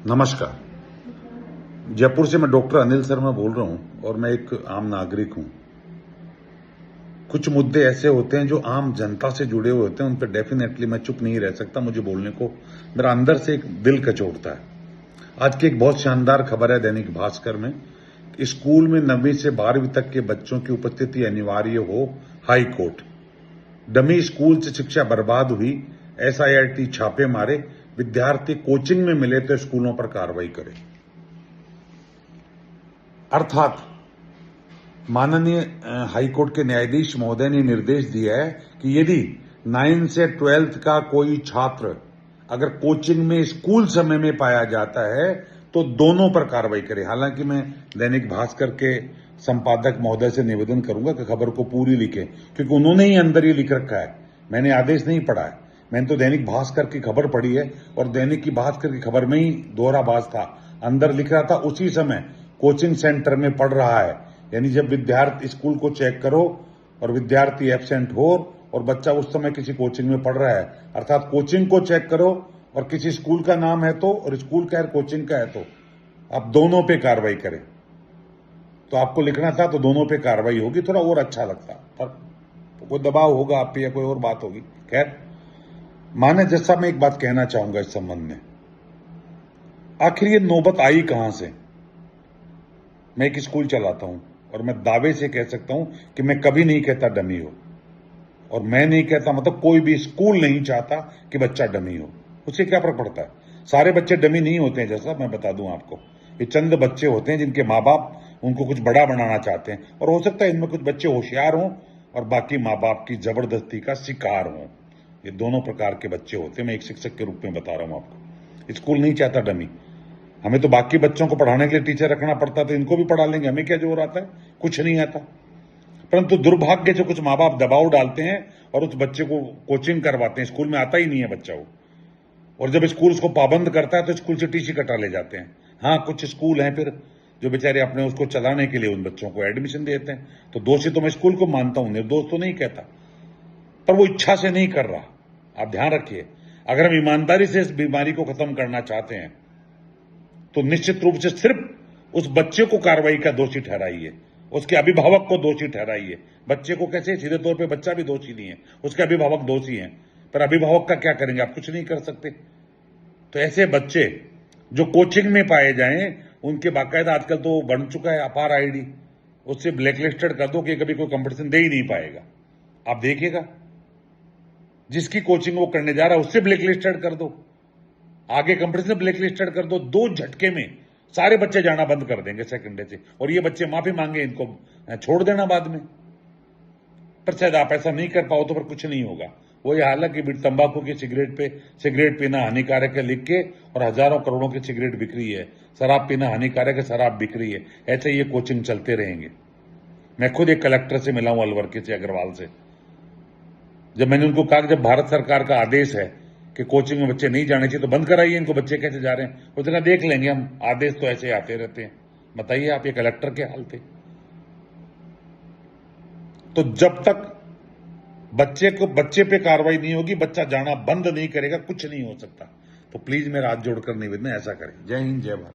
नमस्कार। जयपुर से मैं डॉक्टर अनिल शर्मा बोल रहा हूं और मैं एक आम नागरिक हूं। कुछ मुद्दे ऐसे होते हैं जो आम जनता से जुड़े हुए होते हैं, उन पर डेफिनेटली मैं चुप नहीं रह सकता। मुझे बोलने को मेरा अंदर से एक दिल कचोटता है। आज की एक बहुत शानदार खबर है दैनिक भास्कर में, स्कूल में 9वीं से 12वीं तक के बच्चों की उपस्थिति अनिवार्य हो, हाई कोर्ट। डमी स्कूल से शिक्षा बर्बाद हुई, SIRT छापे मारे, विद्यार्थी कोचिंग में मिले तो स्कूलों पर कार्रवाई करे। अर्थात माननीय हाईकोर्ट के न्यायाधीश महोदय ने निर्देश दिया है कि यदि 9 से 12th का कोई छात्र अगर कोचिंग में स्कूल समय में पाया जाता है तो दोनों पर कार्रवाई करे। हालांकि मैं दैनिक भास्कर के संपादक महोदय से निवेदन करूंगा कि खबर को पूरी लिखें, क्योंकि उन्होंने ही अंदर ये लिख रखा है, मैंने आदेश नहीं पढ़ा है। मैंने तो दैनिक भास्कर की खबर पढ़ी है और दैनिक की भास्कर की खबर में ही दोहराबाज था। अंदर लिख रहा था उसी समय कोचिंग सेंटर में पढ़ रहा है, यानी जब विद्यार्थी स्कूल को चेक करो और विद्यार्थी एब्सेंट हो और बच्चा उस समय किसी कोचिंग में पढ़ रहा है, अर्थात कोचिंग को चेक करो और किसी स्कूल का नाम है तो, और स्कूल का है कोचिंग का है तो आप दोनों पे कार्रवाई करें। तो आपको लिखना था तो दोनों पे कार्रवाई होगी, थोड़ा और अच्छा लगता, पर कोई दबाव होगा आप पे या कोई और बात होगी। खैर, माने जैसा मैं एक बात कहना चाहूंगा इस संबंध में, आखिर ये नौबत आई कहां से। मैं एक स्कूल चलाता हूं और मैं दावे से कह सकता हूं कि मैं कभी नहीं कहता डमी हो, और मैं नहीं कहता मतलब कोई भी स्कूल नहीं चाहता कि बच्चा डमी हो। उससे क्या फर्क पड़ता है? सारे बच्चे डमी नहीं होते हैं, जैसा मैं बता दूं आपको। ये चंद बच्चे होते हैं जिनके माँ बाप उनको कुछ बड़ा बनाना चाहते हैं, और हो सकता है इनमें कुछ बच्चे होशियार हों और बाकी माँ बाप की जबरदस्ती का शिकार हों। ये दोनों प्रकार के बच्चे होते हैं। मैं एक शिक्षक के रूप में बता रहा हूं आपको। स्कूल नहीं चाहता डमी। हमें तो बाकी बच्चों को पढ़ाने के लिए टीचर रखना पड़ता, तो इनको भी पढ़ा लेंगे, हमें क्या जोर आता है? कुछ नहीं आता। परंतु दुर्भाग्य से कुछ माँ बाप दबाव डालते हैं और उस बच्चे को कोचिंग करवाते हैं। स्कूल में आता ही नहीं है बच्चा वो, और जब स्कूल उसको पाबंद करता है तो स्कूल से टीसी कटा ले जाते हैं। हाँ, कुछ स्कूल हैं फिर जो बेचारे अपने उसको चलाने के लिए उन बच्चों को एडमिशन देते हैं। तो दोषी तो मैं स्कूल को मानता हूं, निर्दोष तो नहीं कहता, पर वो इच्छा से नहीं कर रहा। आप ध्यान रखिए, अगर हम ईमानदारी से इस बीमारी को खत्म करना चाहते हैं तो निश्चित रूप से सिर्फ उस बच्चे को कार्रवाई का दोषी ठहराइए, उसके अभिभावक को दोषी ठहराइए। बच्चे को कैसे? सीधे तौर पे बच्चा भी दोषी नहीं है, उसके अभिभावक दोषी हैं, पर अभिभावक का क्या करेंगे? आप कुछ नहीं कर सकते। तो ऐसे बच्चे जो कोचिंग में पाए जाएं, उनके बाकायदा आजकल तो बन चुका है अपार ID, उससे ब्लैकलिस्टेड कर दो कि कभी कोई कंपटीशन दे ही नहीं पाएगा। आप देखिएगा, जिसकी कोचिंग वो करने जा रहा है उससे ब्लैकलिस्टेड कर दो, आगे कंपटीशन ब्लैकलिस्टेड कर दो। 2 झटके में सारे बच्चे जाना बंद कर देंगे सेकंड से, और ये बच्चे माफी मांगे, इनको छोड़ देना बाद में। पर शायद आप ऐसा नहीं कर पाओ तो फिर कुछ नहीं होगा। वो ये हालांकि तंबाकू की सिगरेट पे सिगरेट पीना हानिकारक है लिख के, और हजारों करोड़ों की सिगरेट बिक रही है। शराब पीना हानिकारक है, शराब बिक रही है। ऐसे ये कोचिंग चलते रहेंगे। मैं खुद एक कलेक्टर से मिला हूं, अलवर के से, अग्रवाल से। जब मैंने उनको कहा कि जब भारत सरकार का आदेश है कि कोचिंग में बच्चे नहीं जाने चाहिए तो बंद कराइए इनको, बच्चे कैसे जा रहे हैं? उसने कहा देख लेंगे हम, आदेश तो ऐसे आते रहते हैं। बताइए आप, ये कलेक्टर के हाल थे। तो जब तक बच्चे पे कार्रवाई नहीं होगी, बच्चा जाना बंद नहीं करेगा, कुछ नहीं हो सकता। तो प्लीज मेरा हाथ जोड़कर निवेदन है, ऐसा करें। जय हिंद, जय भारत।